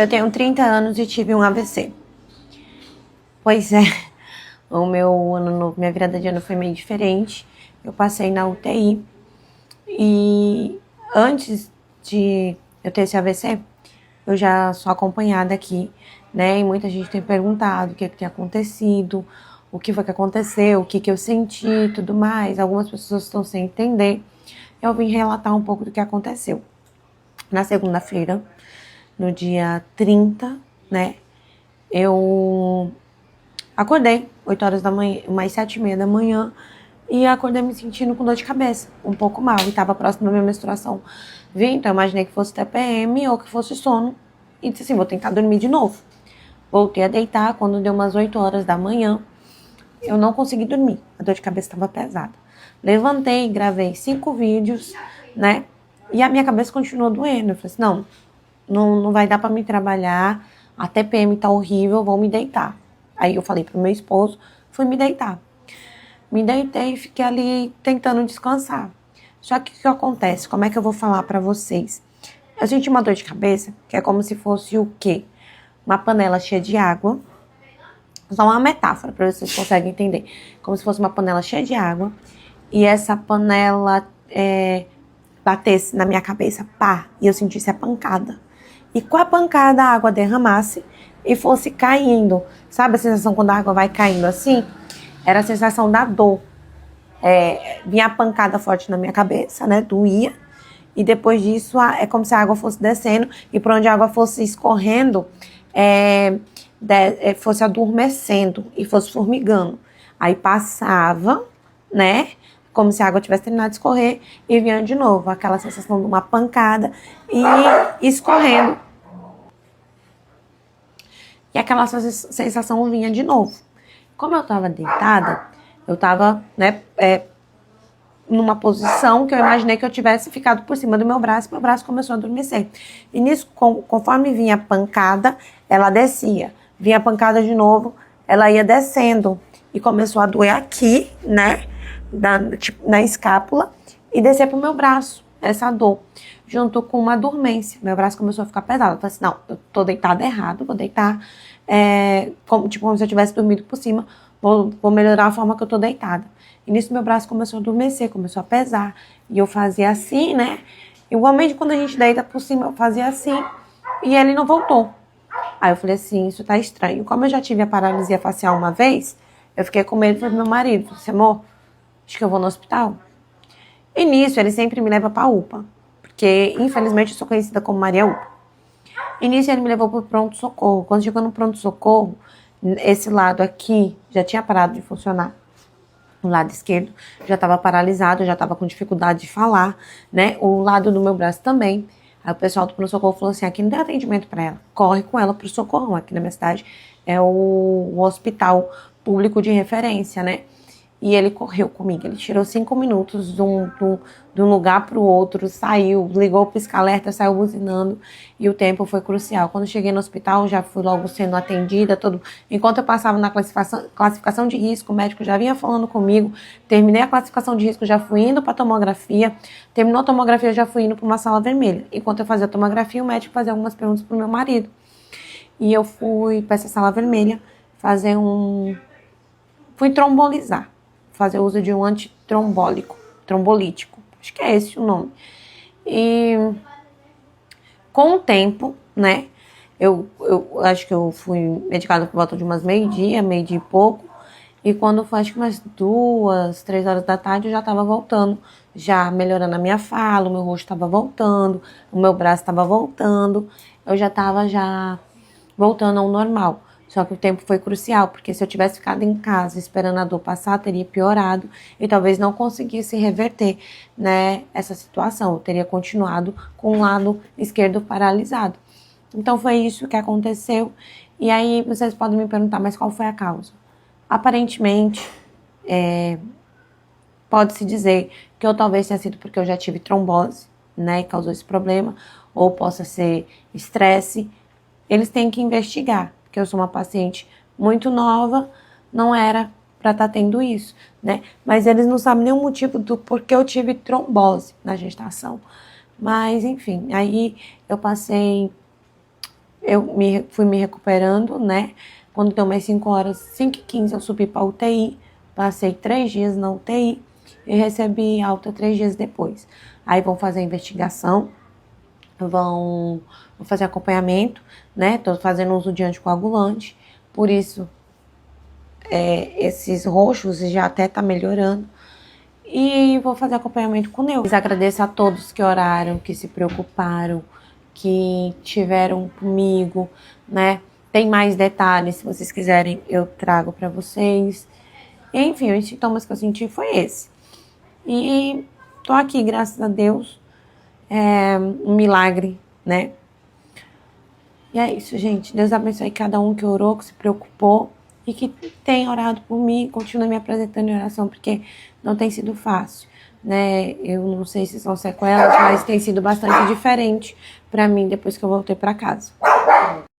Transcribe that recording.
Eu tenho 30 anos e tive um AVC. Pois é, o meu ano novo, minha virada de ano foi meio diferente. Eu passei na UTI e antes de eu ter esse AVC, eu já sou acompanhada aqui, né? E muita gente tem perguntado o que tem acontecido, o que foi que aconteceu, o que eu senti e tudo mais. Algumas pessoas estão sem entender. Eu vim relatar um pouco do que aconteceu. Na segunda-feira, no dia 30, né? Eu acordei 8 horas da manhã, umas 7h30 da manhã, e acordei me sentindo com dor de cabeça, um pouco mal, e tava próximo da minha menstruação. Então eu imaginei que fosse TPM ou que fosse sono, e disse assim, vou tentar dormir de novo. Voltei a deitar, quando deu umas 8 horas da manhã, eu não consegui dormir, a dor de cabeça estava pesada. Levantei, gravei 5 vídeos, né, e a minha cabeça continuou doendo. Eu falei assim, não vai dar pra me trabalhar, a TPM tá horrível, vou me deitar. Aí eu falei pro meu esposo, fui me deitar. Me deitei e fiquei ali tentando descansar. Só que o que acontece? Como é que eu vou falar pra vocês? Eu senti uma dor de cabeça, que é como se fosse o quê? Uma panela cheia de água. Só uma metáfora pra vocês conseguem entender. Como se fosse uma panela cheia de água. E essa panela batesse na minha cabeça, pá, e eu sentisse a pancada. E com a pancada a água derramasse e fosse caindo. Sabe a sensação quando a água vai caindo assim? Era a sensação da dor. Vinha a pancada forte na minha cabeça, né? Doía. E depois disso, é como se a água fosse descendo e por onde a água fosse escorrendo, fosse adormecendo e fosse formigando. Aí passava, né? Como se a água tivesse terminado de escorrer e vinha de novo. Aquela sensação de uma pancada e escorrendo. E aquela sensação vinha de novo. Como eu estava deitada, eu estava, né, numa posição que eu imaginei que eu tivesse ficado por cima do meu braço começou a adormecer. E nisso, conforme vinha a pancada, ela descia. Vinha a pancada de novo, ela ia descendo. E começou a doer aqui, né, na escápula, e descer pro meu braço, essa dor, junto com uma dormência. Meu braço começou a ficar pesado. Eu falei assim, não, eu tô deitada errado, vou deitar como se eu tivesse dormido por cima, vou melhorar a forma que eu tô deitada. E nisso meu braço começou a adormecer, começou a pesar, e eu fazia assim, né, igualmente quando a gente deita por cima, eu fazia assim, e ele não voltou. Aí eu falei assim, isso tá estranho. Como eu já tive a paralisia facial uma vez, eu fiquei com medo, falei pro meu marido, falei assim, amor, acho que eu vou no hospital. E nisso ele sempre me leva pra UPA, porque infelizmente eu sou conhecida como Maria UPA. E nisso ele me levou pro pronto-socorro. Quando chegou no pronto-socorro, esse lado aqui já tinha parado de funcionar. O lado esquerdo já estava paralisado, já estava com dificuldade de falar, né? O lado do meu braço também. Aí o pessoal do pronto-socorro falou assim, aqui não tem atendimento para ela, corre com ela pro Socorrão. Aqui na minha cidade é o hospital público de referência, né? E ele correu comigo, ele tirou 5 minutos de um lugar para o outro, saiu, ligou o pisca-alerta, saiu buzinando, e o tempo foi crucial. Quando cheguei no hospital, já fui logo sendo atendida, enquanto eu passava na classificação de risco, o médico já vinha falando comigo, terminei a classificação de risco, já fui indo para a tomografia, terminou a tomografia, já fui indo para uma sala vermelha. Enquanto eu fazia a tomografia, o médico fazia algumas perguntas para o meu marido. E eu fui para essa sala vermelha fui trombolizar. Fazer uso de um trombolítico. Acho que é esse o nome. E com o tempo, né, eu acho que eu fui medicada por volta de umas meio-dia e pouco, e quando foi acho que umas 2, 3 horas da tarde eu já estava voltando, já melhorando a minha fala, o meu rosto estava voltando, o meu braço estava voltando, eu já estava voltando ao normal. Só que o tempo foi crucial, porque se eu tivesse ficado em casa esperando a dor passar, teria piorado e talvez não conseguisse reverter, né, essa situação. Eu teria continuado com o lado esquerdo paralisado. Então foi isso que aconteceu. E aí vocês podem me perguntar, mas qual foi a causa? Aparentemente, pode-se dizer que ou talvez tenha sido porque eu já tive trombose, né, e causou esse problema, ou possa ser estresse. Eles têm que investigar. Porque eu sou uma paciente muito nova, não era para estar tendo isso, né? Mas eles não sabem nenhum motivo do porquê eu tive trombose na gestação. Mas, enfim, aí eu passei fui me recuperando, né? Quando deu mais 5 horas, 5h15, eu subi para UTI. Passei 3 dias na UTI e recebi alta 3 dias depois. Aí vão fazer a investigação, vão fazer acompanhamento, né? Tô fazendo uso de anticoagulante, por isso esses roxos já até tá melhorando. E vou fazer acompanhamento com neuro. Agradeço a todos que oraram, que se preocuparam, que tiveram comigo, né? Tem mais detalhes, se vocês quiserem, eu trago para vocês. Enfim, os sintomas que eu senti foi esse. E tô aqui, graças a Deus. É um milagre, né? E é isso, gente. Deus abençoe cada um que orou, que se preocupou e que tem orado por mim. Continue me apresentando em oração, porque não tem sido fácil, né? Eu não sei se são sequelas, mas tem sido bastante diferente para mim depois que eu voltei para casa.